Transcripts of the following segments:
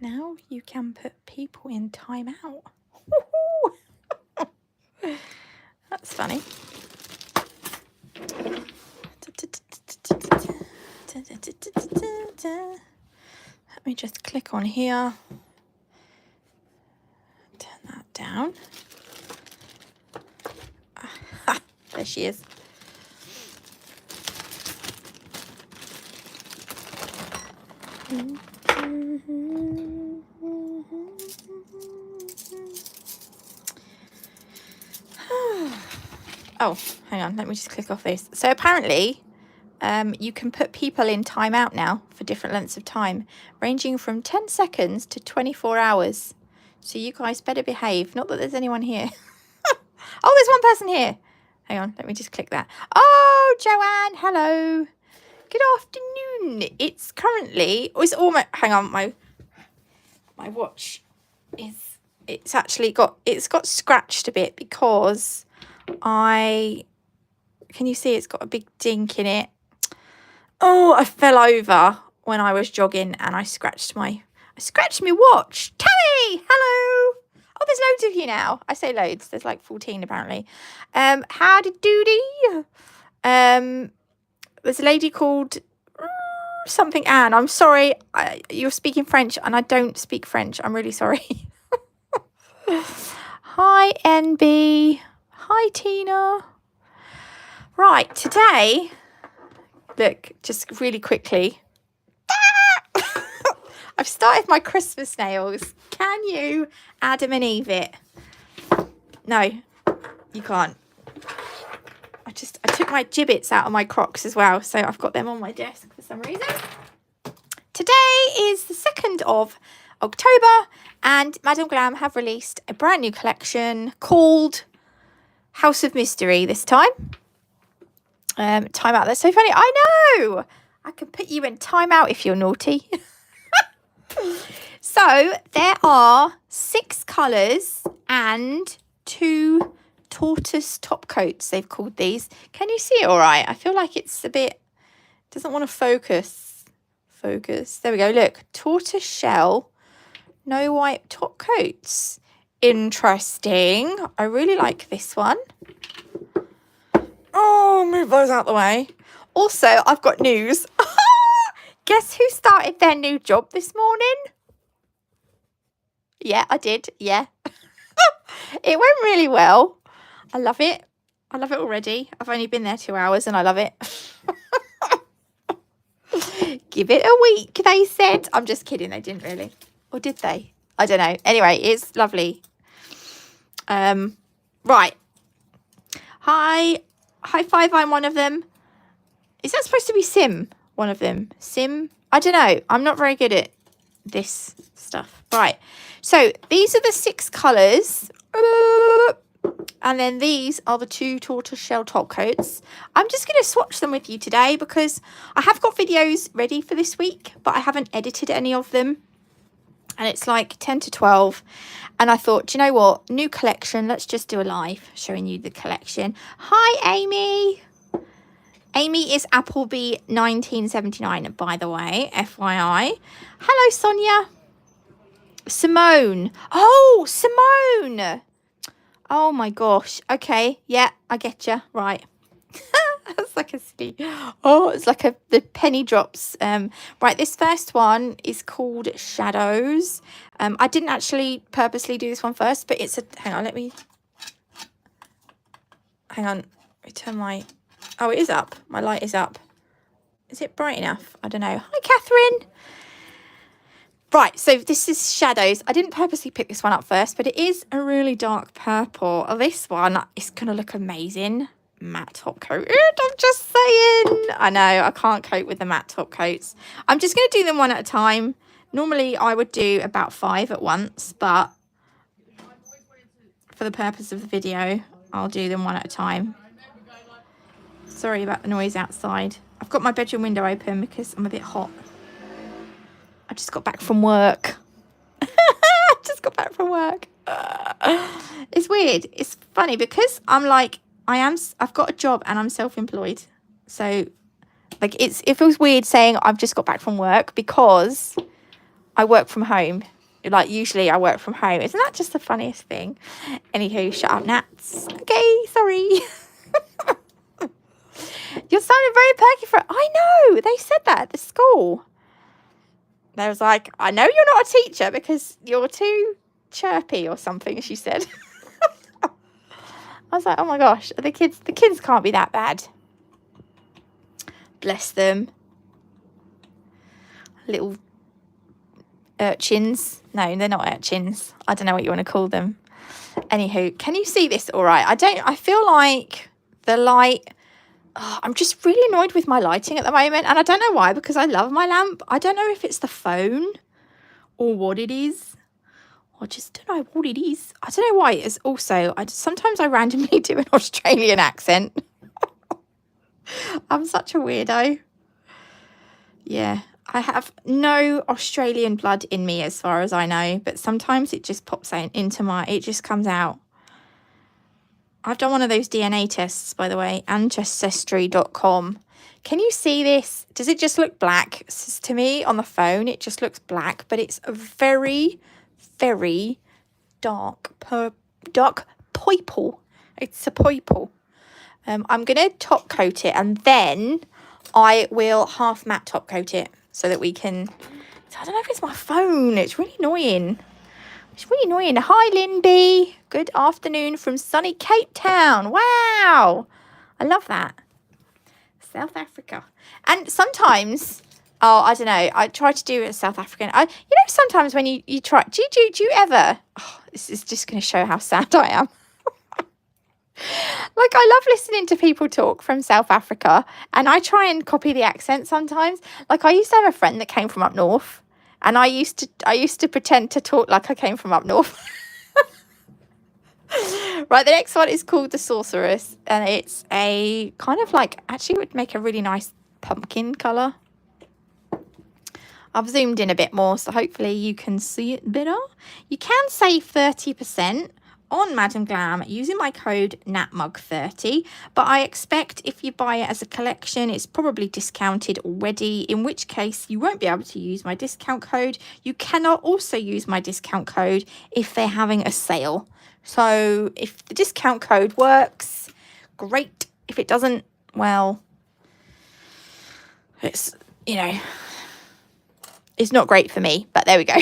Now you can put people in timeout. That's funny. Let me just click on here. Turn that down. Ah, there she is. Oh, hang on. Let me just click off this. So apparently, you can put people in timeout now for different lengths of time, ranging from 10 seconds to 24 hours. So you guys better behave. Not that there's anyone here. Oh, there's one person here. Hang on. Let me just click that. Oh, Joanne. Hello. Good afternoon. It's currently, oh, it's almost, hang on, my watch is, it's got scratched a bit because can you see it's got a big dink in it? Oh, I fell over when I was jogging and I scratched my watch. Tammy, hello. Oh, there's loads of you now. I say loads. There's like 14 apparently. Howdy doody. There's a lady called something Anne. I'm sorry. You're speaking French and I don't speak French. I'm really sorry. Hi, NB. Hi, Tina. Right, today, look, just really quickly. I've started my Christmas nails. Can you Adam and Eve it? No, you can't. I took my gibbets out of my Crocs as well, so I've got them on my desk for some reason. Today is the 2nd of October, and Madame Glam have released a brand new collection called House of Mystery this time. Timeout, that's so funny. I know! I can put you in timeout if you're naughty. So, there are 6 colours and 2 tortoise top coats, they've called these. Can you see it all right? I feel like it's a bit, doesn't want to focus. There we go, look. Tortoise shell, no white top coats. Interesting. I really like this one. Oh, move those out the way. Also, I've got news. Guess who started their new job this morning? Yeah, I did. Yeah. It went really well. I love it. I love it already. I've only been there 2 hours and I love it. Give it a week, they said. I'm just kidding. They didn't really. Or did they? I don't know. Anyway, it's lovely. Right. Hi five, I'm one of them. Is that supposed to be Sim? One of them. Sim? I don't know. I'm not very good at this stuff. Right. So these are the 6 colours. And then these are the 2 tortoise shell top coats. I'm just going to swatch them with you today because I have got videos ready for this week, but I haven't edited any of them. And it's like 10 to 12. And I thought, do you know what? New collection. Let's just do a live showing you the collection. Hi, Amy. Amy is Appleby 1979, by the way, FYI. Hello, Sonia. Simone. Oh, Simone. Oh, my gosh. Okay. Yeah, I get you. Right. That's like a silly. Oh, it's like the penny drops. Right, this first one is called Shadows. I didn't actually purposely do this one first, but it's a... Hang on, let me turn my... Oh, it is up. My light is up. Is it bright enough? I don't know. Hi, Catherine. Right, so this is Shadows. I didn't purposely pick this one up first, but it is a really dark purple. This one is going to look amazing. Matte top coat. I'm just saying. I know, I can't cope with the matte top coats. I'm just going to do them one at a time. Normally, I would do about 5 at once, but for the purpose of the video, I'll do them one at a time. Sorry about the noise outside. I've got my bedroom window open because I'm a bit hot. I just got back from work. It's weird. It's funny because I'm like, I've got a job and I'm self-employed. So like it feels weird saying I've just got back from work because I work from home. Like, usually I work from home. Isn't that just the funniest thing? Anywho, shut up, Nats. Okay, sorry. You're sounding very perky for it. I know. They said that at the school. They was like, I know you're not a teacher because you're too chirpy or something, she said. I was like, oh my gosh, the kids can't be that bad. Bless them. Little urchins. No, they're not urchins. I don't know what you want to call them. Anywho, can you see this all right? I feel like the light... Oh, I'm just really annoyed with my lighting at the moment. And I don't know why, because I love my lamp. I don't know if it's the phone or what it is. I just don't know what it is. I don't know why. It's also, sometimes I randomly do an Australian accent. I'm such a weirdo. Yeah, I have no Australian blood in me as far as I know, but sometimes it just pops out into it just comes out. I've done one of those DNA tests, by the way, ancestry.com. Can you see this? Does it just look black? To me, on the phone, it just looks black, but it's a very, very dark purple. It's a purple. I'm going to top coat it, and then I will half matte top coat it so that we can... I don't know if it's my phone. It's really annoying. It's really annoying. Hi, Lindy. Good afternoon from sunny Cape Town. Wow. I love that. South Africa. And sometimes, I don't know, I try to do it South African. Sometimes when you try, do you ever, this is just going to show how sad I am. Like, I love listening to people talk from South Africa, and I try and copy the accent sometimes. Like, I used to have a friend that came from up north, and I used to pretend to talk like I came from up north. Right, the next one is called the Sorceress, and it's a kind of like, actually it would make a really nice pumpkin colour. I've zoomed in a bit more, so hopefully you can see it better. You can save 30% on Madam Glam using my code NATMUG30, but I expect if you buy it as a collection, it's probably discounted already, in which case you won't be able to use my discount code. You cannot also use my discount code if they're having a sale. So if the discount code works, great. If it doesn't, well, it's, it's not great for me, but there we go.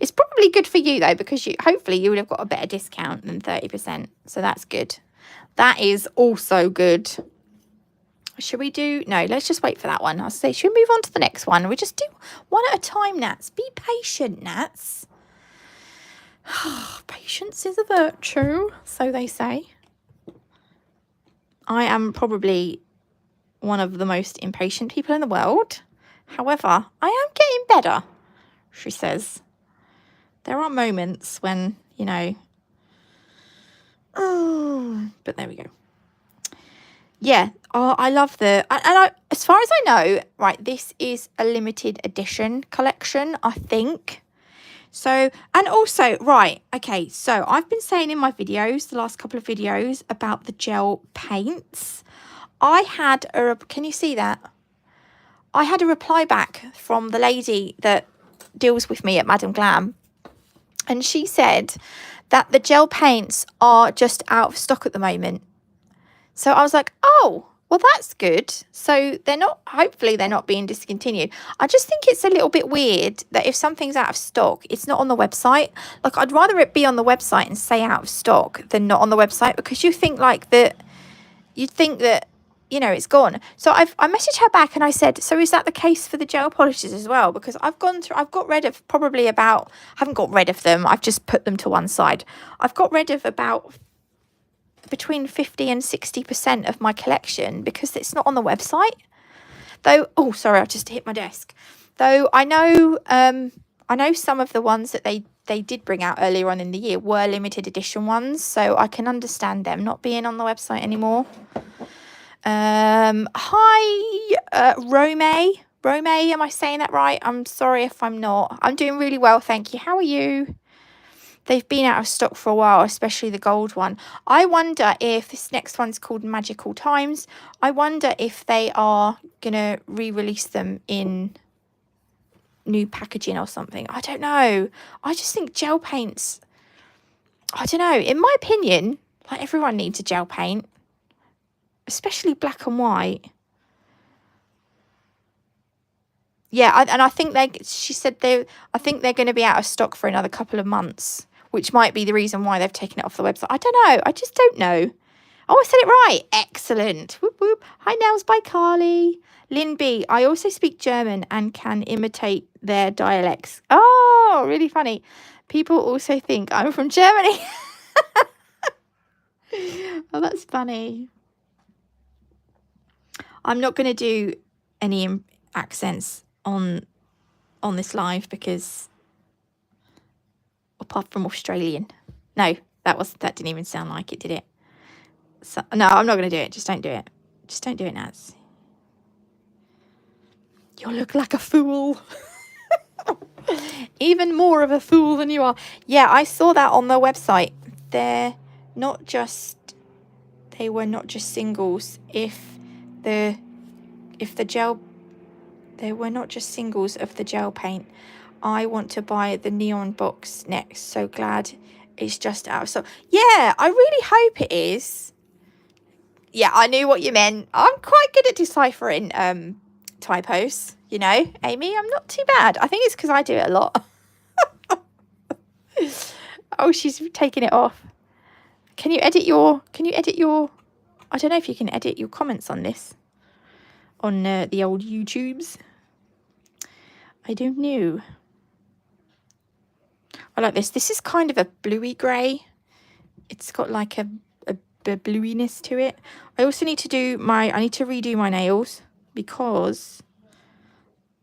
It's probably good for you though, because hopefully you would have got a better discount than 30%. So that's good. That is also good. Should we do... No, let's just wait for that one. I'll say, should we move on to the next one? We just do one at a time, Nats. Be patient, Nats. Patience is a virtue, so they say. I am probably one of the most impatient people in the world. However, I am getting better, she says. There are moments when, but there we go. Yeah, I love as far as I know, right, this is a limited edition collection, I think. So, and also, right, okay, so I've been saying in my videos, the last couple of videos, about the gel paints. I had can you see that? I had a reply back from the lady that deals with me at Madam Glam. And she said that the gel paints are just out of stock at the moment. So I was like, oh, well, that's good. So hopefully they're not being discontinued. I just think it's a little bit weird that if something's out of stock, it's not on the website. Like, I'd rather it be on the website and say out of stock than not on the website, because you'd think that, it's gone. So I messaged her back and I said, so is that the case for the gel polishes as well? Because I've got rid of probably about, I haven't got rid of them, I've just put them to one side. I've got rid of about between 50 and 60% of my collection because it's not on the website. Though, oh, sorry, I just hit my desk. Though I know some of the ones that they did bring out earlier on in the year were limited edition ones, so I can understand them not being on the website anymore. Hi, Rome, am I saying that right? I'm sorry if I'm not. I'm doing really well, thank you. How are you? They've been out of stock for a while, especially the gold one. I wonder if this next one's called Magical Times. I wonder if they are going to re-release them in new packaging or something. I don't know. I just think gel paints, I don't know. In my opinion, like everyone needs a gel paint, especially black and white. Yeah, and I think she said I think they're going to be out of stock for another couple of months, which might be the reason why they've taken it off the website. I don't know. I just don't know. Oh, I said it right. Excellent. Whoop, whoop. Hi, Nails by Carly. Lynn B. I also speak German and can imitate their dialects. Oh, really funny. People also think I'm from Germany. Oh, that's funny. I'm not going to do any accents on this live because apart from Australian. No, that didn't even sound like it, did it? So, no, I'm not going to do it. Just don't do it. Just don't do it, Nats. You look like a fool. Even more of a fool than you are. Yeah, I saw that on the website. They were not just singles. If the gel, they were not just singles of the gel paint. I want to buy the neon box next. So glad it's just out of stock. Yeah, I really hope it is. Yeah, I knew what you meant. I'm quite good at deciphering typos, you know, Amy. I'm not too bad. I think it's because I do it a lot. Oh, she's taking it off. Can you edit your I don't know if you can edit your comments on this on the old YouTubes. I don't know. I like this. This is kind of a bluey grey. It's got like a bluiness to it. I also need to I need to redo my nails because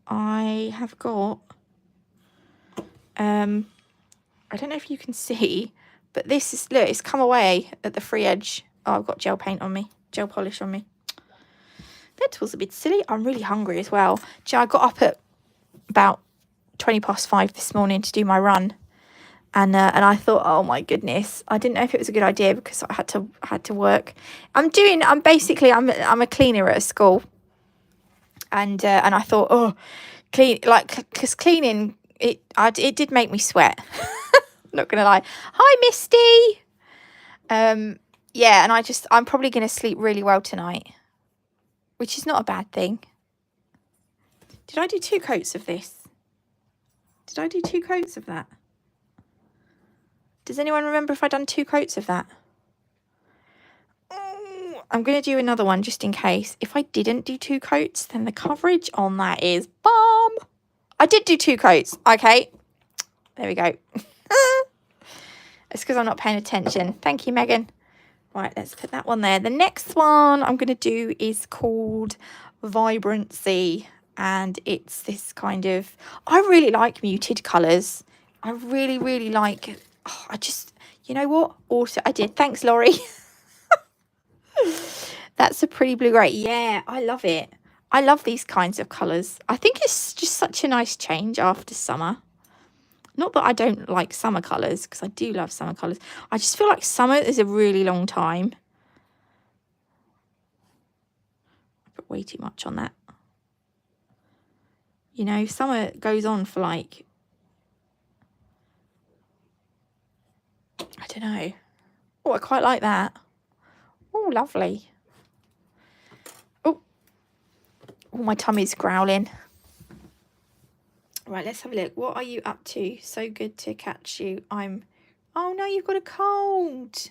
I have got I don't know if you can see, but this is, look, it's come away at the free edge. Oh, I've got gel paint on me, gel polish on me. That was a bit silly. I'm really hungry as well. I got up at about 5:20 this morning to do my run. And I thought, oh my goodness, I didn't know if it was a good idea because I had to work. I'm basically a cleaner at a school, and I thought, oh, because cleaning it did make me sweat. Not gonna lie. Hi, Misty. Yeah, and I'm probably gonna sleep really well tonight, which is not a bad thing. Did I do 2 coats of this? Did I do 2 coats of that? Does anyone remember if I'd done 2 coats of that? Oh, I'm going to do another one just in case. If I didn't do 2 coats, then the coverage on that is bomb. I did do 2 coats. Okay. There we go. It's because I'm not paying attention. Thank you, Megan. Right, let's put that one there. The next one I'm going to do is called Vibrancy. And it's this kind of... I really like muted colours. I really, really like... Oh, you know what? Also, I did. Thanks, Laurie. That's a pretty blue grey. Yeah, I love it. I love these kinds of colours. I think it's just such a nice change after summer. Not that I don't like summer colours, because I do love summer colours. I just feel like summer is a really long time. I put way too much on that. You know, summer goes on for like... I don't know. Oh, I quite like that. Oh, lovely. Oh, my tummy's growling. Right, let's have a look. What are you up to? So good to catch you. Oh, no, you've got a cold. Do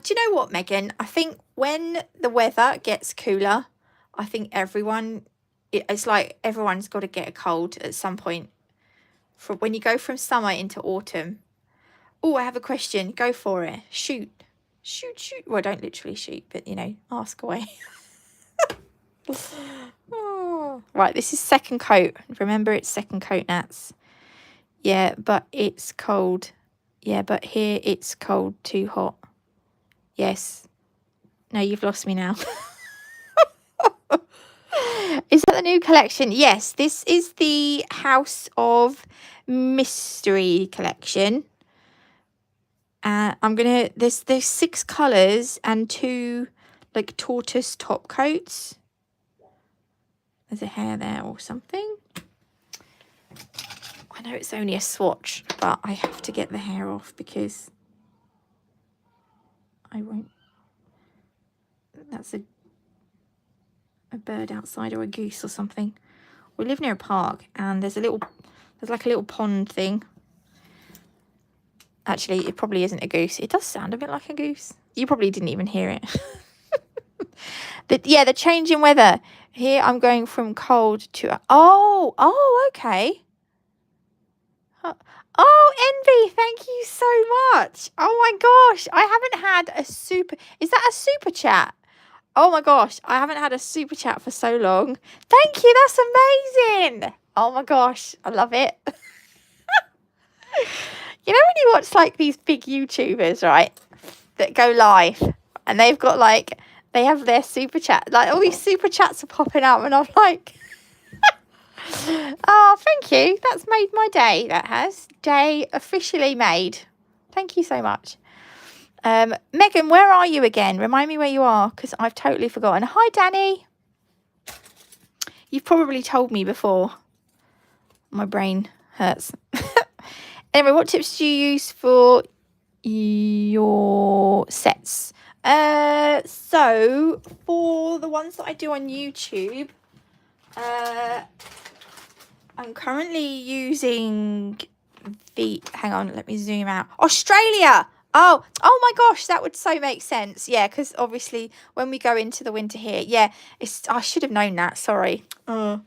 you know what, Megan? I think when the weather gets cooler, I think it's like everyone's got to get a cold at some point. When you go from summer into autumn. Oh, I have a question. Go for it. Shoot. Well, don't literally shoot, but, you know, ask away. Oh. Right, this is second coat. Remember, it's second coat, Nats. Yeah, but it's cold. Yeah, but here it's cold, too hot. Yes. No, you've lost me now. Is that the new collection? Yes, this is the House of Mystery collection. There's 6 colours and 2 like tortoise top coats. There's a hair there or something. know it's only a swatch, but I have to get the hair off because I won't. That's a bird outside or a goose or something. We live near a park and there's like a little pond thing. Actually, it probably isn't a goose. It does sound a bit like a goose. You probably didn't even hear it. The change in weather. Here I'm going from cold to... Oh, okay. Oh, Envy, thank you so much. Oh my gosh, I haven't had a super... Is that a super chat? Oh my gosh, I haven't had a super chat for so long. Thank you, that's amazing. Oh my gosh, I love it. You know when you watch like these big YouTubers, right, that go live and they've got like, they have their super chat, like all these super chats are popping up and I'm like, oh, thank you. That's made my day. That has. Day officially made. Thank you so much. Megan, where are you again? Remind me where you are because I've totally forgotten. Hi, Danny. You've probably told me before. My brain hurts. Anyway, what tips do you use for your sets? So, for the ones that I do on YouTube, I'm currently using the... Hang on, let me zoom out. Australia! Oh my gosh, that would so make sense. Yeah, because obviously when we go into the winter here, yeah, I should have known that. Sorry. So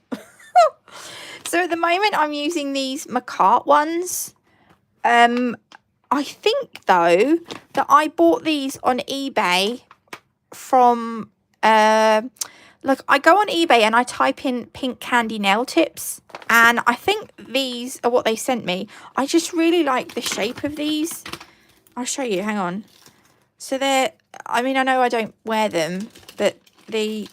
at the moment, I'm using these Macart ones. I think, though, that I bought these on eBay from... Like, I go on eBay and I type in pink candy nail tips. And I think these are what they sent me. I just really like the shape of these. I'll show you. Hang on. So they're... I mean, I know I don't wear them. But they've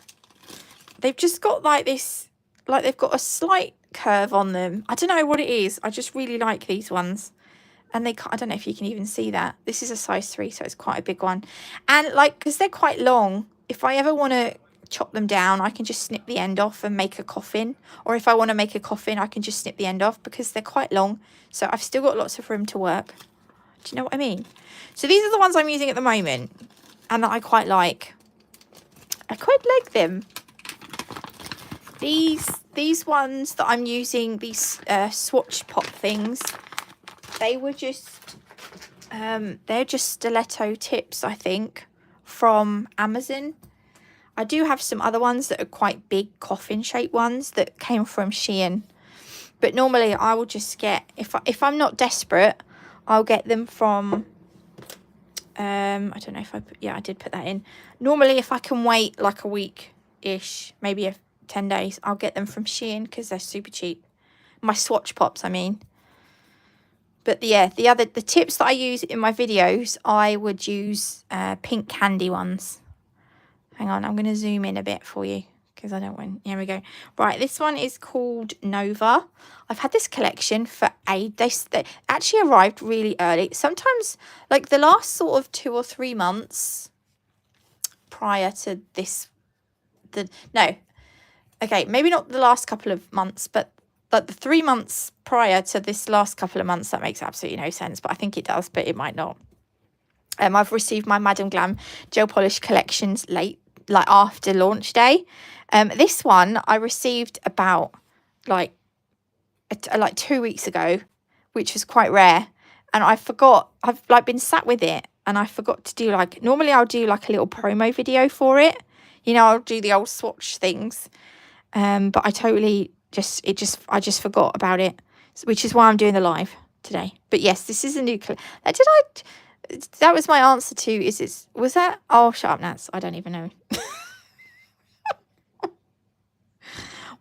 just got like this... Like, they've got a slight curve on them. I don't know what it is. I just really like these ones. And I don't know if you can even see that. This is a size 3, so it's quite a big one. And, like, because they're quite long, if I ever want to chop them down, I can just snip the end off and make a coffin. Or if I want to make a coffin, I can just snip the end off because they're quite long. So I've still got lots of room to work. Do you know what I mean? So these are the ones I'm using at the moment and that I quite like. I quite like them. These ones that I'm using, these swatch pop things, they were just, they're just stiletto tips, I think, from Amazon. I do have some other ones that are quite big coffin shaped ones that came from Shein. But normally I will just get, if I'm not desperate, I'll get them from, I don't know if I did put that in. Normally if I can wait like a week-ish, maybe 10 days, I'll get them from Shein because they're super cheap. My swatch pops, I mean. But yeah, the tips that I use in my videos, I would use pink candy ones. Hang on, I'm going to zoom in a bit for you because I don't want... Here we go. Right, this one is called Nova. I've had this collection for ages. They actually arrived really early. Sometimes, like the last sort of 2 or 3 months prior to this... Okay, maybe not the last couple of months, but like the 3 months prior to this last couple of months, that makes absolutely no sense, but I think it does, but it might not. I've received my Madam Glam gel polish collections late, like after launch day. This one I received about like 2 weeks ago, which was quite rare, and I forgot. I've like been sat with it and I forgot to do like, normally I'll do like a little promo video for it, you know, I'll do the old swatch things, but I totally I just forgot about it, which is why I'm doing the live today. But yes, this is a new that was my answer to, was that? Oh, shut up, Nats. I don't even know.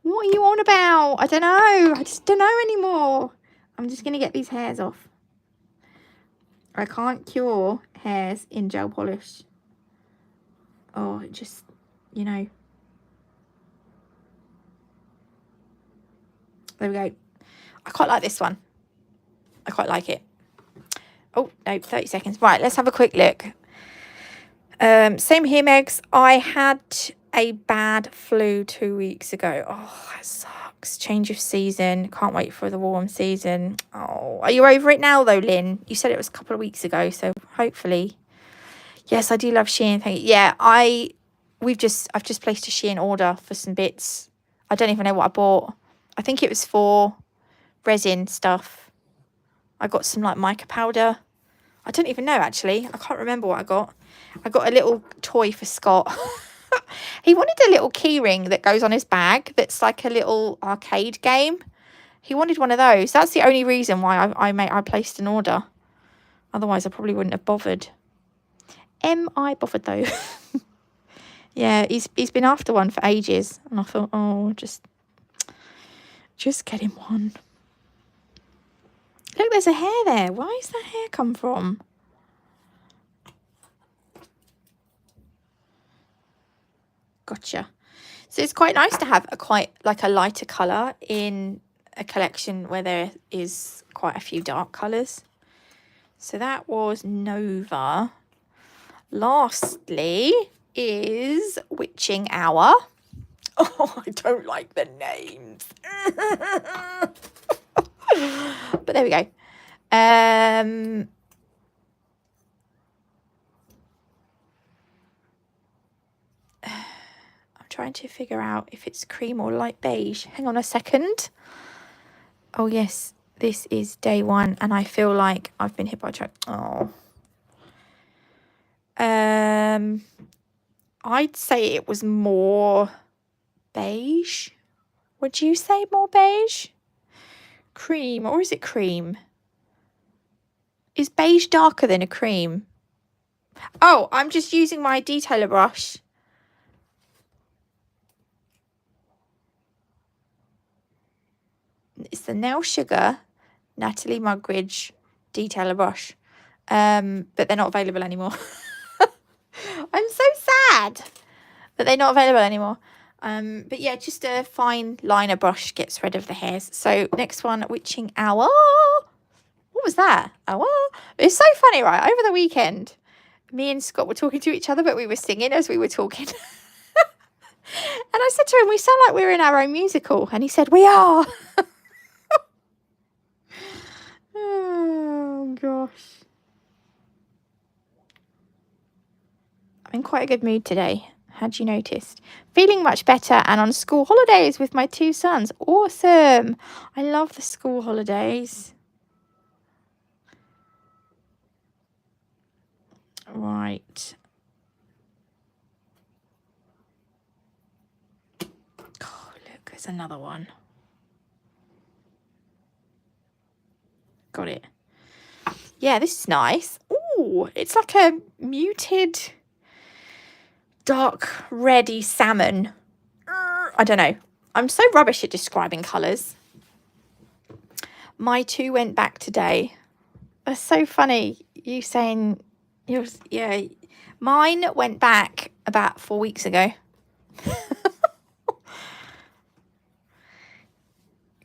What are you on about? I don't know. I just don't know anymore. I'm just going to get these hairs off. I can't cure hairs in gel polish. Oh, it just, you know. There we go. I quite like this one. I quite like it. Oh, no, 30 seconds. Right, let's have a quick look. Same here, Megs. I had a bad flu 2 weeks ago. Oh, that sucks. relax, change of season. Can't wait for the warm season. Oh, are you over it now though, Lynn? You said it was a couple of weeks ago, so hopefully. Yes, I do love Shein. Thank you. Yeah, I've just placed a Shein order for some bits. I don't even know what I bought. I think it was for resin stuff. I got some like mica powder. I don't even know actually. I can't remember what I got. I got a little toy for Scott. He wanted a little key ring that goes on his bag that's like a little arcade game. He wanted one of those. That's the only reason why I placed an order. Otherwise, I probably wouldn't have bothered. Am I bothered though? Yeah, he's been after one for ages. And I thought, oh, just get him one. Look, there's a hair there. Where does that hair come from? Gotcha. So it's quite nice to have a lighter colour in a collection where there is quite a few dark colours. So that was Nova. Lastly is Witching Hour. Oh, I don't like the names. But there we go. Trying to figure out if it's cream or light beige. Hang on a second. Oh yes, this is day one and I feel like I've been hit by a truck. Oh. I'd say it was more beige. Would you say more beige? Cream, or is it cream? Is beige darker than a cream? Oh, I'm just using my detailer brush. It's the Nail Sugar Natalie Mugridge detailer brush. But they're not available anymore. I'm so sad that they're not available anymore. But yeah, just a fine liner brush gets rid of the hairs. So next one, Witching Hour. What was that? Hour? It's so funny, right? Over the weekend, me and Scott were talking to each other, but we were singing as we were talking. And I said to him, we sound like we're in our own musical. And he said, we are. Oh, gosh. I'm in quite a good mood today. Had you noticed? Feeling much better and on school holidays with my 2 sons. Awesome. I love the school holidays. Right. Oh, look, there's another one. Got it. Yeah, this is nice. Ooh, it's like a muted dark reddy salmon. I don't know. I'm so rubbish at describing colours. My 2 went back today. That's so funny. You saying yours, yeah. Mine went back about 4 weeks ago.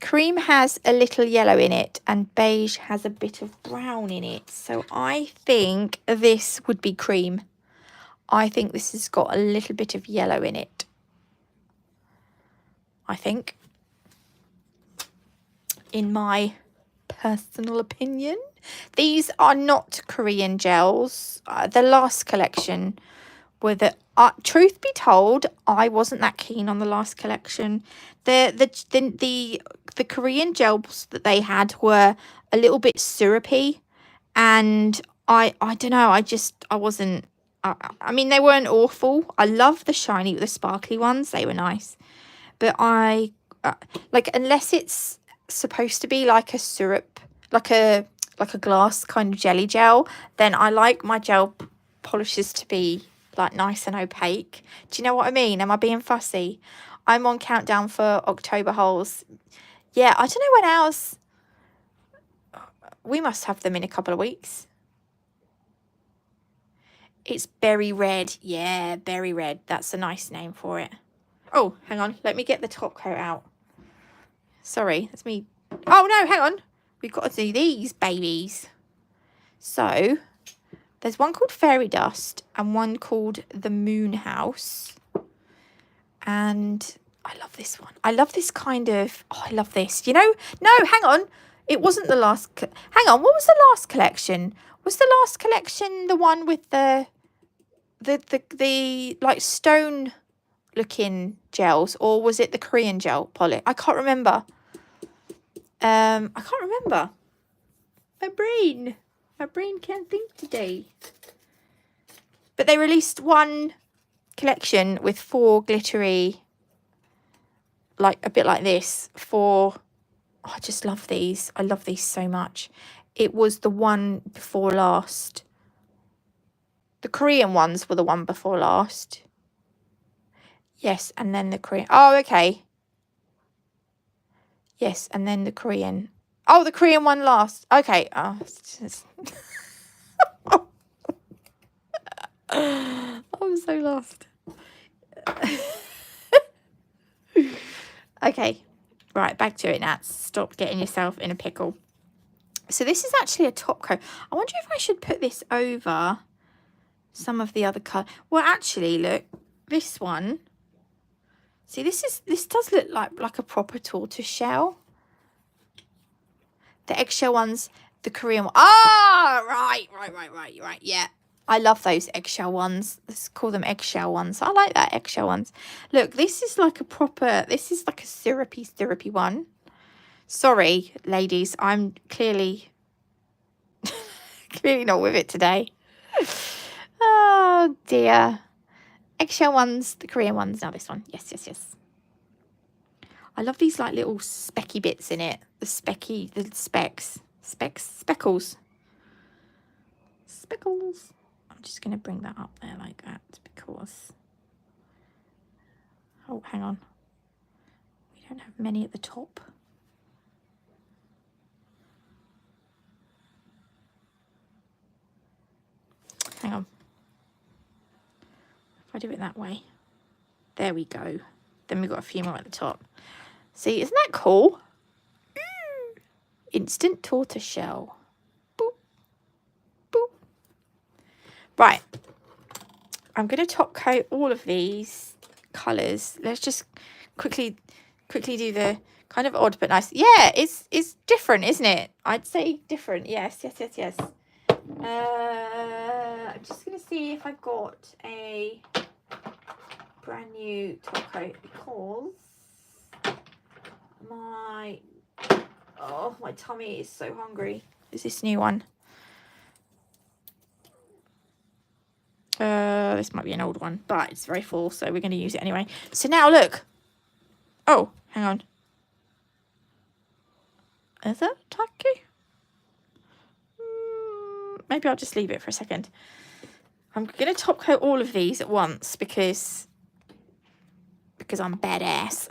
Cream has a little yellow in it and beige has a bit of brown in it. So I think this would be cream. I think this has got a little bit of yellow in it. I think. In my personal opinion. These are not Korean gels. The last collection were the... truth be told, I wasn't that keen on the last collection. The Korean gels that they had were a little bit syrupy, and I don't know. I wasn't. I mean, they weren't awful. I love the shiny, the sparkly ones. They were nice, but like unless it's supposed to be like a syrup, like a glass kind of jelly gel, then I like my gel polishes to be like nice and opaque. Do you know what I mean? Am I being fussy? I'm on countdown for October holes. Yeah, I don't know when ours... We must have them in a couple of weeks. It's berry red. Yeah, berry red. That's a nice name for it. Oh, hang on. Let me get the top coat out. Sorry, that's me. Oh, no, hang on. We've got to do these babies. So... There's one called Fairy Dust and one called the Moon House. And I love this one. I love this kind of, oh, I love this. You know, no, hang on. It wasn't the last, hang on, what was the last collection? Was the last collection the one with the like stone looking gels, or was it the Korean gel polish? I can't remember. I can't remember. My brain can't think today. But they released one collection with 4 glittery, like a bit like this, 4. Oh, I just love these. I love these so much. It was the one before last. The Korean ones were the one before last. Yes, and then the Korean. Oh, okay. Yes, and then the Korean. Oh, the Korean one last. Okay. Oh, it's just... I'm so lost. Okay. Right, back to it, Nats. Stop getting yourself in a pickle. So this is actually a top coat. I wonder if I should put this over some of the other colour. Well, actually, look, this one. See, this does look like a proper tortoise shell. The eggshell ones, the Korean one. Ah, right. Yeah, I love those eggshell ones. Let's call them eggshell ones. I like that, eggshell ones. Look, this is like a proper. This is like a syrupy one. Sorry, ladies, I'm clearly not with it today. Oh dear. Eggshell ones, the Korean ones. Now this one. Yes. I love these like little specky bits in it. The speckles. Speckles. I'm just going to bring that up there like that because... Oh, hang on. We don't have many at the top. Hang on. If I do it that way. There we go. Then we've got a few more at the top. See, isn't that cool? Instant tortoise shell. Boop. Boop. Right. I'm going to top coat all of these colours. Let's just quickly do the kind of odd but nice. Yeah, it's different, isn't it? I'd say different. Yes. I'm just going to see if I've got a brand new top coat because my tummy is so hungry. Is this new one? This might be an old one, but it's very full, so we're going to use it anyway. So now look. Oh, hang on. Is that tacky? Maybe I'll just leave it for a second. I'm going to top coat all of these at once because I'm badass.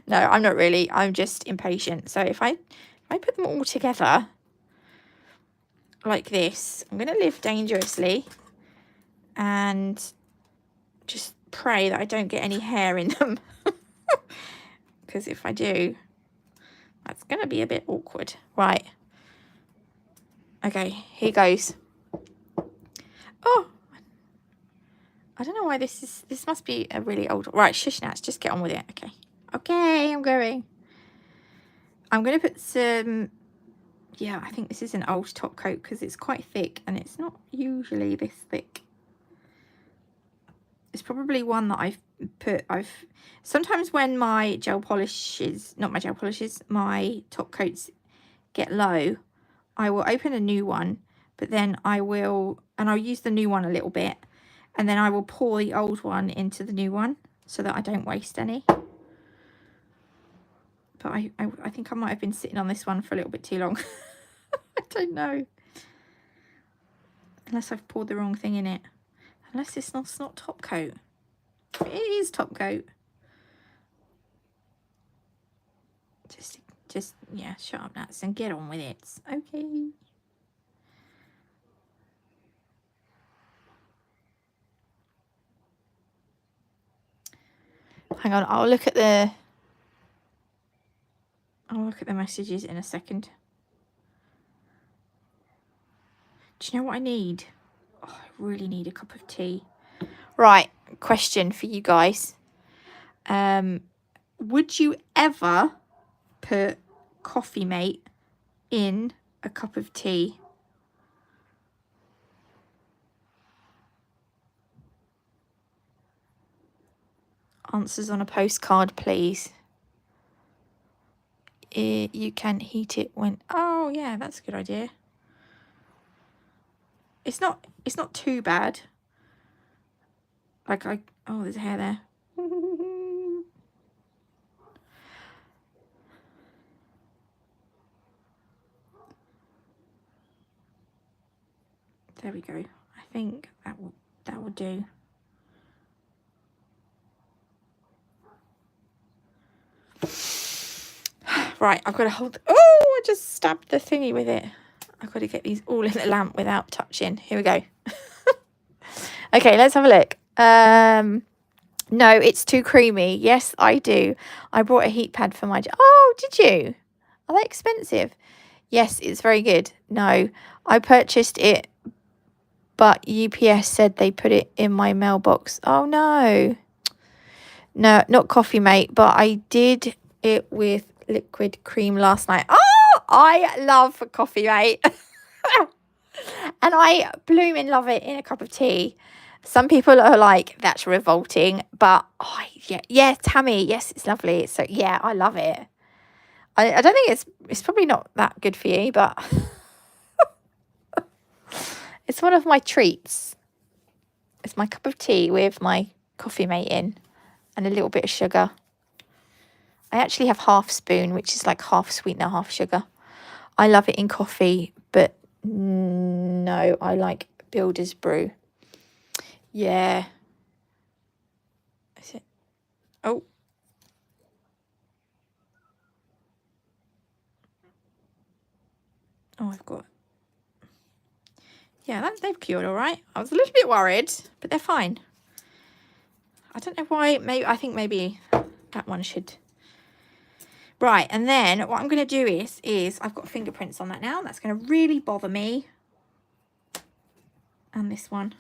No, I'm not really. I'm just impatient. So if I put them all together like this, I'm going to live dangerously and just pray that I don't get any hair in them. Because if I do, that's going to be a bit awkward. Right. Okay, here goes. Oh, I don't know why this must be a really old... Right, shush, Nats, just get on with it. Okay, I'm going. I'm going to put some... Yeah, I think this is an old top coat because it's quite thick and it's not usually this thick. It's probably one that sometimes when my gel polishes, not my gel polishes, my top coats get low, I will open a new one, but then I'll use the new one a little bit, and then I will pour the old one into the new one so that I don't waste any. But I think I might have been sitting on this one for a little bit too long. I don't know. Unless I've poured the wrong thing in it. Unless it's not top coat. It is top coat. Just yeah, shut up, Nats, and get on with it. Okay. Hang on, I'll look at the messages in a second. Do you know what I need? Oh, I really need a cup of tea. Right, question for you guys. Would you ever put Coffee Mate in a cup of tea? Answers on a postcard, please. You can heat it when... Oh, yeah, that's a good idea. It's not too bad. Like, oh, there's a hair there. There we go. I think that will do. Right, I've got to hold... Oh, I just stabbed the thingy with it. I've got to get these all in the lamp without touching. Here we go. Okay, let's have a look. No, it's too creamy. Yes, I do. I brought a heat pad for my... Oh, did you? Are they expensive? Yes, it's very good. No, I purchased it, but UPS said they put it in my mailbox. Oh, no. No, not Coffee Mate, but I did it with liquid cream last night. Oh, I love Coffee Mate. And I blooming love it in a cup of tea. Some people are like, that's revolting, but yeah, Tammy, yes, it's lovely. So yeah, I love it. I don't think it's probably not that good for you, but it's one of my treats. It's my cup of tea with my Coffee Mate in and a little bit of sugar. I actually have half spoon, which is like half sweetener, half sugar. I love it in coffee, but no, I like Builder's Brew. Yeah. Is it? Oh. Oh, I've got... Yeah, they've cured all right. I was a little bit worried, but they're fine. I don't know why. I think maybe that one should... Right, and then what I'm going to do is I've got fingerprints on that now. That's going to really bother me. And this one.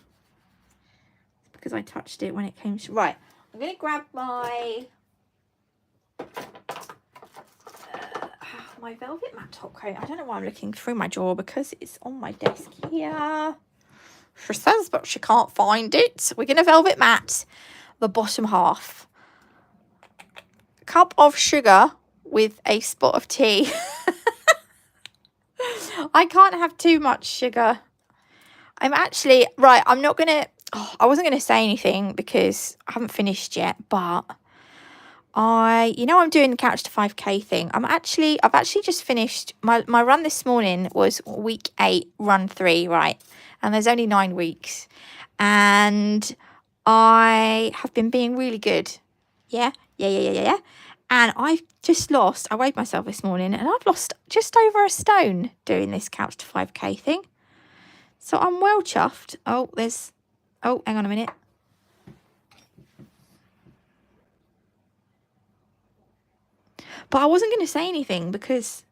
Because I touched it when it came... Right, I'm going to grab my... my velvet matte top coat. I don't know why I'm looking through my drawer because it's on my desk here. She says, but she can't find it. We're going to velvet matte the bottom half. Cup of sugar with a spot of tea. I can't have too much sugar. I'm actually... Right, I'm not going to... Oh, I wasn't going to say anything because I haven't finished yet, but... You know, I'm doing the Couch to 5K thing. I've actually just finished my run this morning. Was week 8, run 3, right? And there's only 9 weeks, and I have been being really good. Yeah. And I've just lost. I weighed myself this morning, and I've lost just over a stone doing this Couch to 5K thing. So I'm well chuffed. Oh, hang on a minute. But I wasn't going to say anything because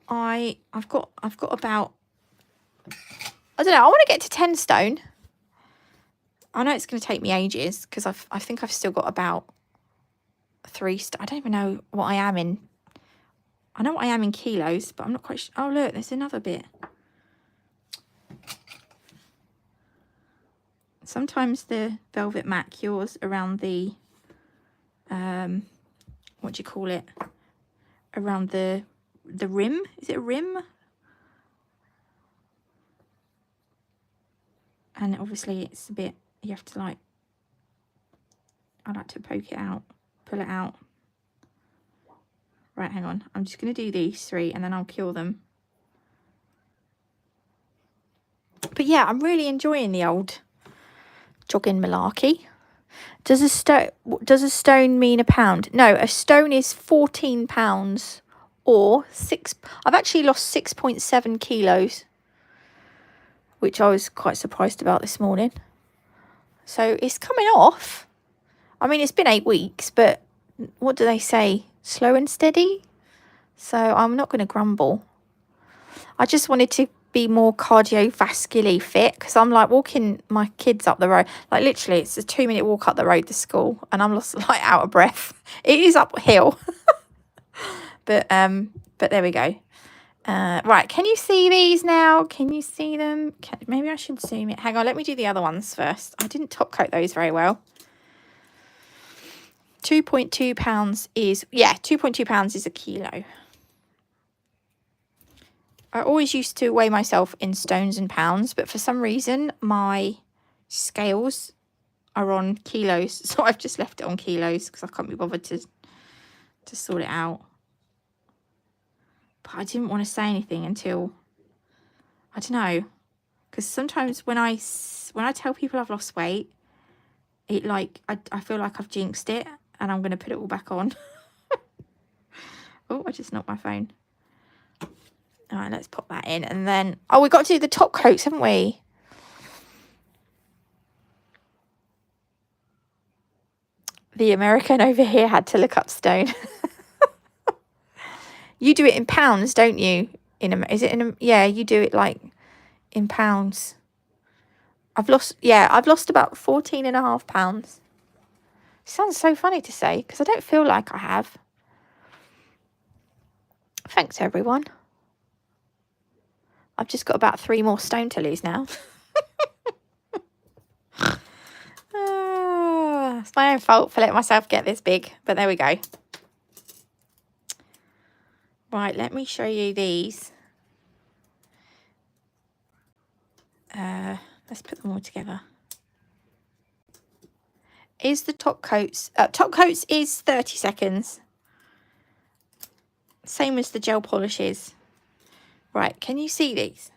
I've got about, I don't know, I want to get to 10 stone. I know it's going to take me ages because I think I've still got about 3 I don't even know what I am in. I know what I am in kilos, but I'm not quite sure. Oh, look, there's another bit. Sometimes the velvet matte cures around the, what do you call it? Around the rim. Is it a rim? And obviously it's a bit, you have to like, I like to poke it out, pull it out. Right, hang on. I'm just going to do these 3 and then I'll cure them. But yeah, I'm really enjoying the old jogging malarkey. Does a stone mean a pound? No, a stone is 14 pounds or 6. I've actually lost 6.7 kilos, which I was quite surprised about this morning. So it's coming off. I mean, it's been 8 weeks, but what do they say? Slow and steady. So I'm not going to grumble. I just wanted to be more cardiovascularly fit, because I'm like walking my kids up the road, like literally it's a 2-minute walk up the road to school, and I'm just like out of breath. It is uphill. but there we go. Right, can you see these now? Can you see them? Maybe I should zoom it. Hang on, let me do the other ones first. I didn't top coat those very well. 2.2 pounds is, yeah, 2.2 pounds is a kilo. I always used to weigh myself in stones and pounds, but for some reason my scales are on kilos, so I've just left it on kilos because I can't be bothered to sort it out. But I didn't want to say anything until, I don't know, because sometimes when I tell people I've lost weight, it like I feel like I've jinxed it, and I'm going to put it all back on. Oh, I just knocked my phone. All right, let's pop that in. And then, oh, we've got to do the top coats, haven't we? The American over here had to look up stone. You do it in pounds, don't you? Is it in? Yeah, you do it like in pounds. I've lost about 14.5 pounds. Sounds so funny to say, because I don't feel like I have. Thanks, everyone. I've just got about 3 more stone to lose now. It's my own fault for letting myself get this big, but there we go. Right, let me show you these. Let's put them all together. Is the top coats is 30 seconds. Same as the gel polishes. Right, can you see these?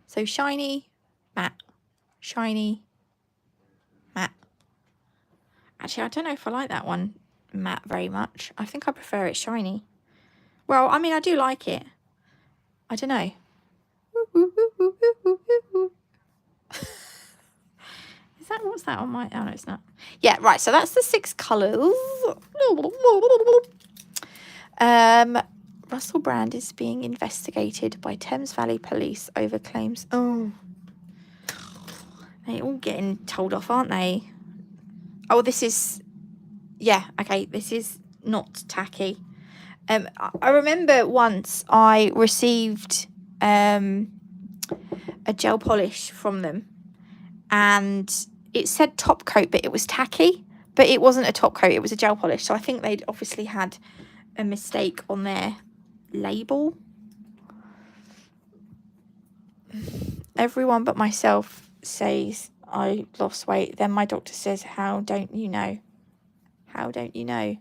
So shiny, matte, shiny, matte. Actually, I don't know if I like that one matte very much. I think I prefer it shiny. Well, I mean, I do like it. I don't know. Is that, what's that on my, oh no, it's not. Yeah, right, so that's the 6 colours. Russell Brand is being investigated by Thames Valley Police over claims. Oh, they're all getting told off, aren't they? Oh, this is, yeah, okay, this is not tacky. I remember once I received a gel polish from them, and it said top coat, but it was tacky, but it wasn't a top coat, it was a gel polish. So I think they'd obviously had a mistake on their label. Everyone but myself says I lost weight. Then my doctor says, how don't you know? How don't you know?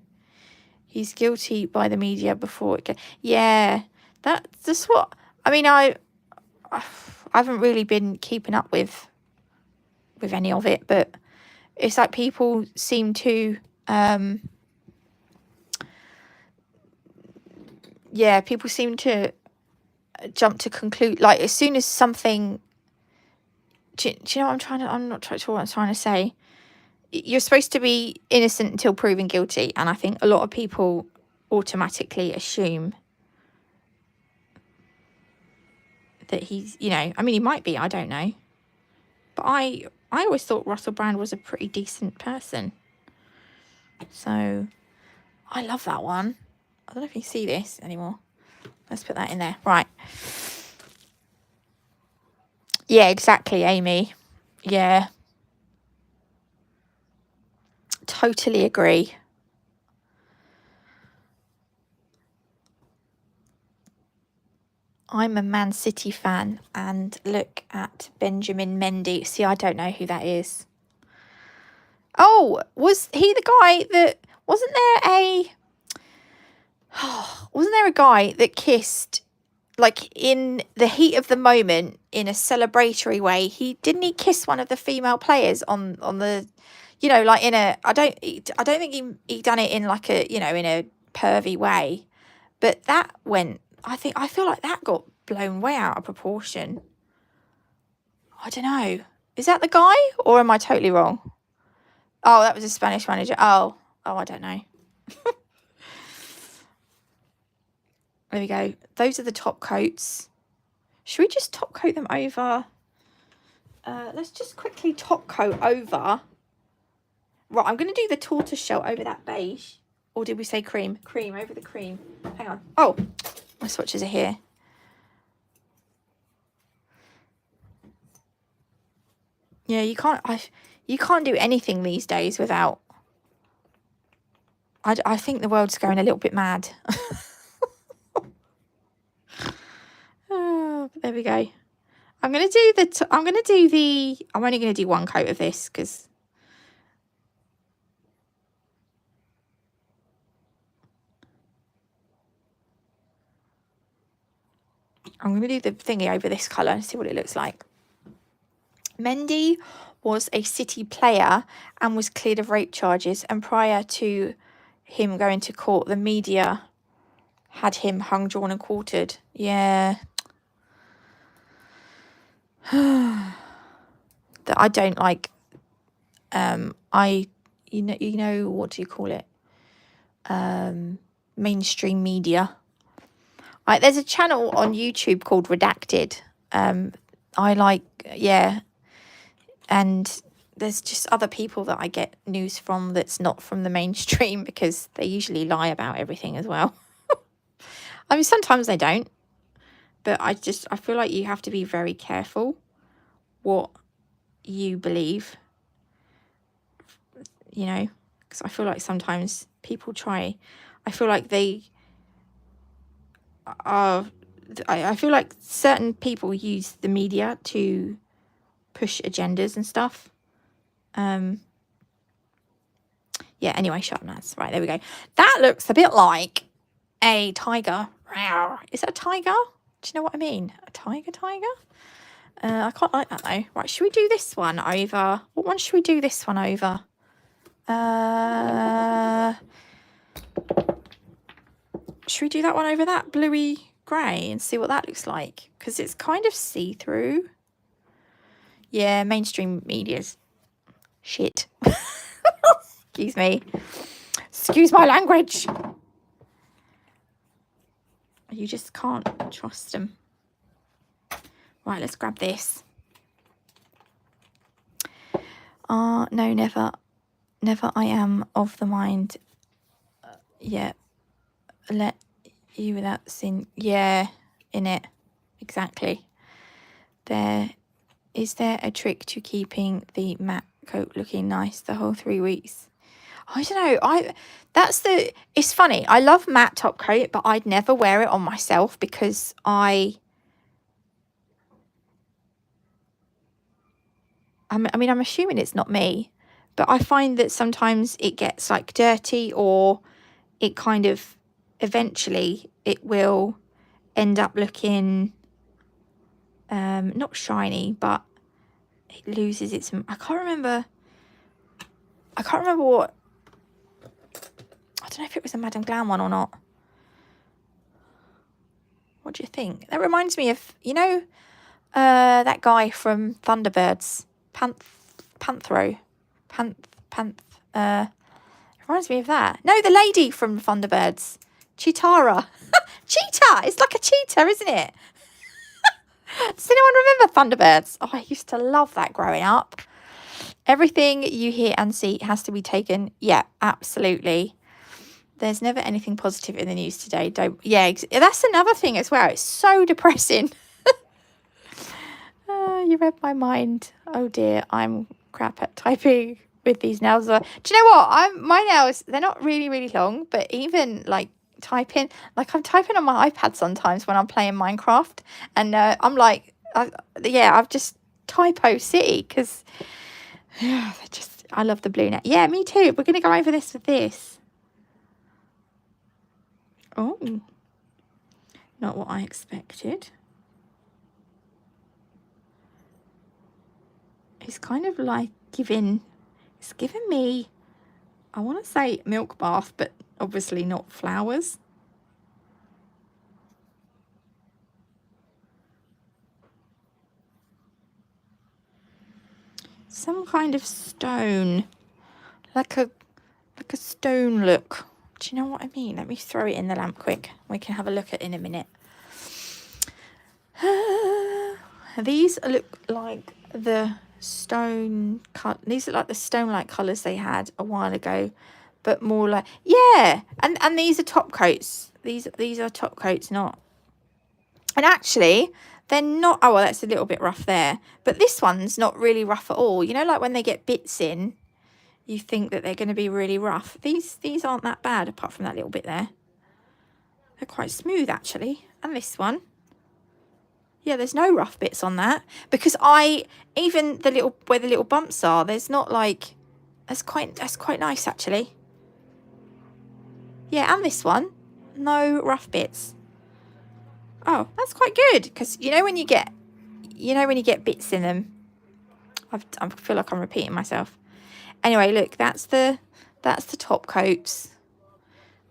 He's guilty by the media before it gets... Yeah, that's what... I mean, I haven't really been keeping up with any of it, but it's like people seem to... yeah, people seem to jump to conclude, like, as soon as something... Do you know what I'm not sure what I'm trying to say. You're supposed to be innocent until proven guilty, and I think a lot of people automatically assume that he's, you know, I mean, he might be, I don't know. But I always thought Russell Brand was a pretty decent person. So, I love that one. I don't know if you see this anymore. Let's put that in there. Right. Yeah, exactly, Amy. Yeah. Totally agree. I'm a Man City fan, and look at Benjamin Mendy. See, I don't know who that is. Oh, was he the guy that... Wasn't there a guy that kissed, like, in the heat of the moment, in a celebratory way? Didn't he kiss one of the female players on the... You know, like in a... I don't think he done it in like a, you know, in a pervy way. But that went... I feel like that got blown way out of proportion. I don't know. Is that the guy, or am I totally wrong? Oh, that was a Spanish manager. Oh, I don't know. There we go. Those are the top coats. Should we just top coat them over? Let's just quickly top coat over. Right, I'm going to do the tortoise shell over that beige. Or did we say cream? Cream, over the cream. Hang on. Oh, my swatches are here. Yeah, you can't do anything these days without... I think the world's going a little bit mad. Oh, there we go. I'm going to do I'm only going to do one coat of this because... I'm going to do the thingy over this colour and see what it looks like. Mendy was a City player and was cleared of rape charges. And prior to him going to court, the media had him hung, drawn and quartered. Yeah. That I don't like. You know, what do you call it? Mainstream media. There's a channel on YouTube called Redacted. I like, yeah. And there's just other people that I get news from that's not from the mainstream because they usually lie about everything as well. I mean, sometimes they don't. But I feel like you have to be very careful what you believe. You know, because I feel like sometimes people try. I feel like they are... I feel like certain people use the media to push agendas and stuff. Yeah, anyway, shut up, Naz. Right, there we go. That looks a bit like a tiger. Is that a tiger? Do you know what I mean? A tiger? I quite like that though. Right, should we do this one over? What one should we do this one over? Should we do that one over that bluey grey and see what that looks like? Because it's kind of see-through. Yeah, mainstream media's shit. Excuse me. Excuse my language. You just can't trust them. Right, let's grab this. No, never. Never I am of the mind. Yeah. Let you without sin. Yeah, in it. Exactly. Is there a trick to keeping the matte coat looking nice the whole 3 weeks? I don't know. It's funny. I love matte top coat, but I'd never wear it on myself because I mean, I'm assuming it's not me, but I find that sometimes it gets like dirty, or it kind of eventually it will end up looking not shiny, but it loses its... I can't remember what... I don't know if it was a Madame Glam one or not. What do you think? That reminds me of, you know, that guy from Thunderbirds, Panthro. Reminds me of that. No, the lady from Thunderbirds, Chitara. Cheetah. It's like a cheetah, isn't it? Does anyone remember Thunderbirds? Oh, I used to love that growing up. Everything you hear and see has to be taken. Yeah, absolutely. There's never anything positive in the news today. Yeah, that's another thing as well. It's so depressing. You read my mind. Oh dear, I'm crap at typing with these nails. Do you know what? My nails, they're not really, really long, but even like typing, like I'm typing on my iPad sometimes when I'm playing Minecraft, and I'm like, I've just typo city because I love the blue nail. Yeah, me too. We're gonna go over this with this. Oh, not what I expected. It's kind of like it's giving me, I want to say milk bath, but obviously not flowers. Some kind of stone, like a stone look. Do you know what I mean? Let me throw it in the lamp quick. We can have a look at it in a minute. These look like the stone cut. These look like the stone-like colours they had a while ago, but more like, yeah. And these are top coats. These are top coats, not. And actually, they're not. Oh well, that's a little bit rough there. But this one's not really rough at all. You know, like when they get bits in, you think that they're going to be really rough. These aren't that bad, apart from that little bit there. They're quite smooth actually. And this one. Yeah, there's no rough bits on that, because even the little, where the little bumps are, there's not like, that's quite nice actually. Yeah, and this one, no rough bits. Oh, that's quite good, because you know when you get bits in them. I feel like I'm repeating myself. Anyway, look, that's the top coats.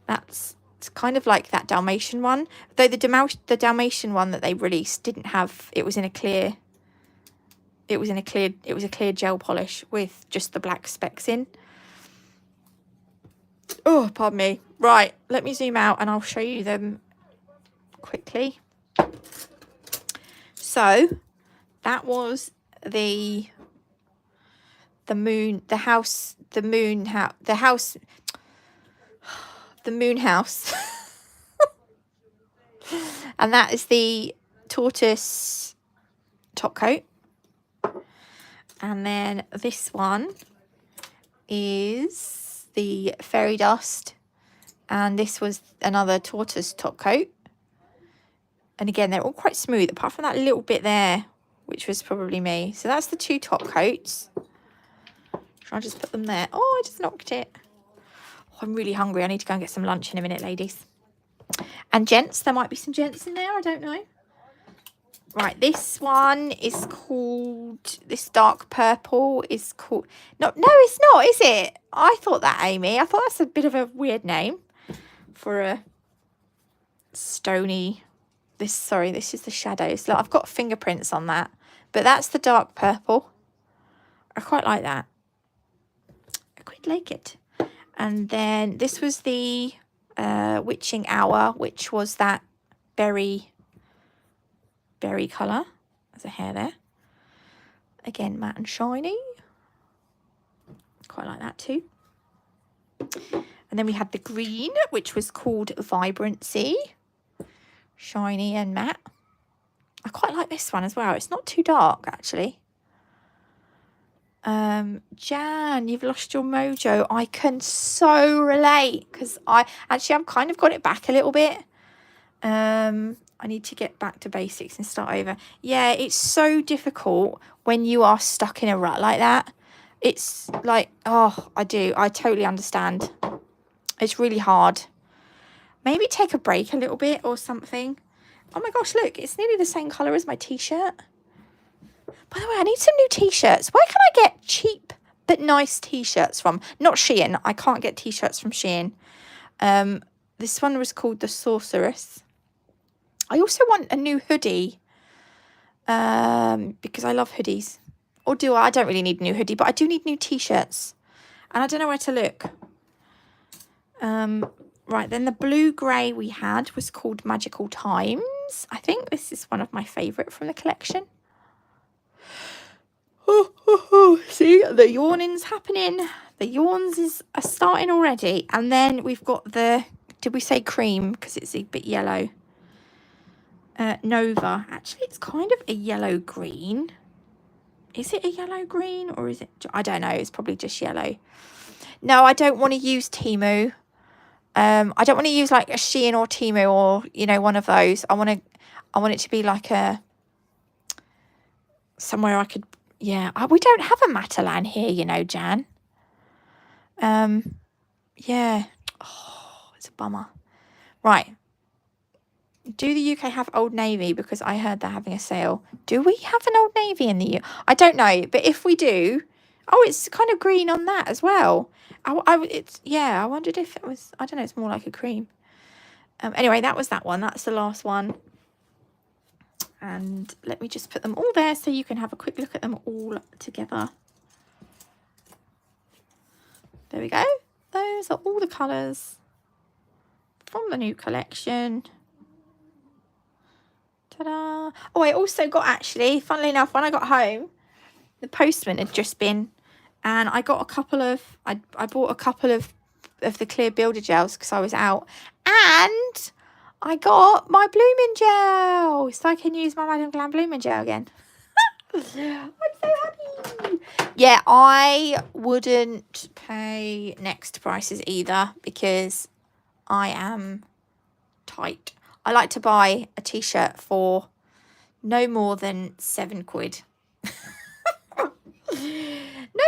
It's kind of like that Dalmatian one, though the Dalmatian one that they released didn't have, it was a clear gel polish with just the black specks in. Oh, pardon me. Right, let me zoom out and I'll show you them quickly. So that was the moon house. And that is the Tortoise top coat. And then this one is the Fairy Dust. And this was another Tortoise top coat. And again, they're all quite smooth, apart from that little bit there, which was probably me. So that's the two top coats. I'll just put them there. Oh, I just knocked it. Oh, I'm really hungry. I need to go and get some lunch in a minute, ladies. And gents, there might be some gents in there. I don't know. Right, this one is called, this dark purple is called, no, it's not, is it? I thought that, Amy. I thought that's a bit of a weird name for a stony, this is the shadows. Look, I've got fingerprints on that, but that's the dark purple. I quite like that. I quite like it. And then this was the Witching Hour, which was that berry colour. There's a hair there. Again, matte and shiny. Quite like that too. And then we had the green, which was called Vibrancy. Shiny and matte. I quite like this one as well. It's not too dark, actually. Jan, you've lost your mojo. I can so relate, because I've kind of got it back a little bit. I need to get back to basics and start over. Yeah, it's so difficult when you are stuck in a rut like that. It's like, oh, I totally understand. It's really hard. Maybe take a break a little bit or something. Oh my gosh, look, it's nearly the same colour as my t-shirt. By the way, I need some new t-shirts. Where can I get cheap but nice t-shirts from? Not Shein. I can't get t-shirts from Shein. This one was called the Sorceress. I also want a new hoodie, because I love hoodies. Or do I? I don't really need a new hoodie, but I do need new t-shirts. And I don't know where to look. Right, then the blue-grey we had was called Magical Times. I think this is one of my favourite from the collection. See, the yawning's happening. The yawns are starting already. And then we've got the, did we say cream? Because it's a bit yellow. Nova. Actually, it's kind of a yellow green. Is it a yellow green or is it? I don't know. It's probably just yellow. No, I don't want to use Temu. I don't want to use like a Shein or Temu or, you know, one of those. I want it to be like a, somewhere I could, yeah. We don't have a Matalan here, you know, Jan. Yeah. Oh, it's a bummer. Right. Do the UK have Old Navy? Because I heard they're having a sale. Do we have an Old Navy in the UK? I don't know, but if we do, oh, it's kind of green on that as well. Yeah, I wondered if it was, I don't know, it's more like a cream. Anyway, that was that one. That's the last one. And let me just put them all there so you can have a quick look at them all together. There we go. Those are all the colours from the new collection. Ta-da. Oh, I also got, actually, funnily enough, when I got home, the postman had just been, and I got a couple of, I bought a couple of the clear builder gels because I was out, and I got my blooming gel, so I can use my Madam Glam blooming gel again. I'm so happy. Yeah, I wouldn't pay next prices either because I am tight. I like to buy a t-shirt for no more than £7. No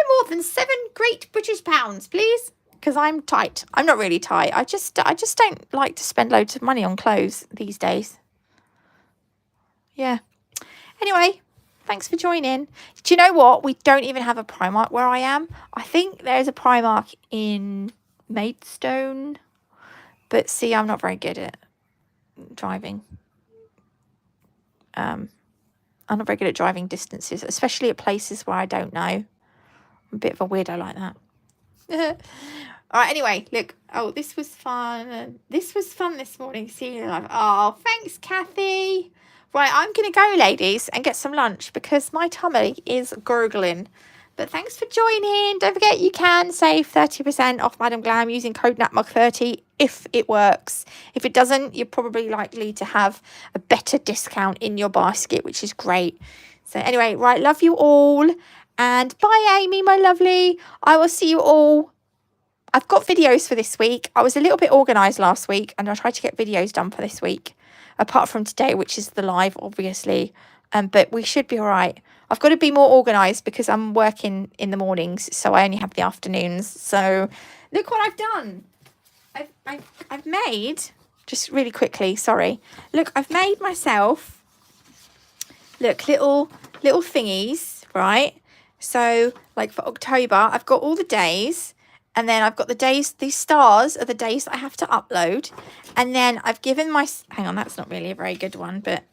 more than 7 great British pounds, please, because I'm tight. I'm not really tight. I just don't like to spend loads of money on clothes these days. Yeah. Anyway, thanks for joining. Do you know what? We don't even have a Primark where I am. I think there's a Primark in Maidstone, but see, I'm not very good at driving. I'm not very good at driving distances, especially at places where I don't know. I'm a bit of a weirdo like that. All right, anyway, look. Oh, this was fun. This was fun this morning, seeing you live. Oh, thanks, Kathy. Right, I'm going to go, ladies, and get some lunch because my tummy is gurgling. But thanks for joining. Don't forget you can save 30% off Madam Glam using code NATMUG30 if it works. If it doesn't, you're probably likely to have a better discount in your basket, which is great. So anyway, right, love you all. And bye, Amy, my lovely. I will see you all. I've got videos for this week. I was a little bit organised last week and I tried to get videos done for this week. Apart from today, which is the live, obviously. But we should be all right. I've got to be more organised because I'm working in the mornings, so I only have the afternoons. So look what I've done. I've made, just really quickly, sorry. Look, I've made myself, look, little thingies, right? So like for October, I've got all the days. And then I've got the days, these stars are the days that I have to upload. And then I've given my, hang on, that's not really a very good one, but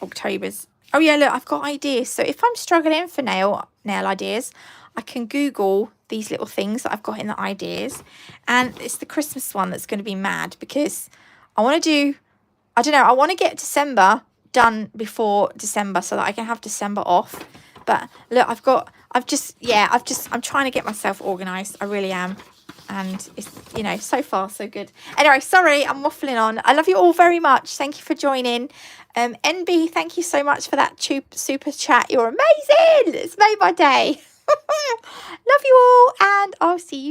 October's, oh yeah, look, I've got ideas. So if I'm struggling for nail ideas, I can Google these little things that I've got in the ideas. And it's the Christmas one that's going to be mad because I want to do, I don't know, I want to get December done before December so that I can have December off. But look, I'm trying to get myself organised. I really am. And it's, you know, so far so good. Anyway, sorry, I'm waffling on. I love you all very much. Thank you for joining. NB, thank you so much for that super chat. You're amazing. It's made my day. Love you all, and I'll see you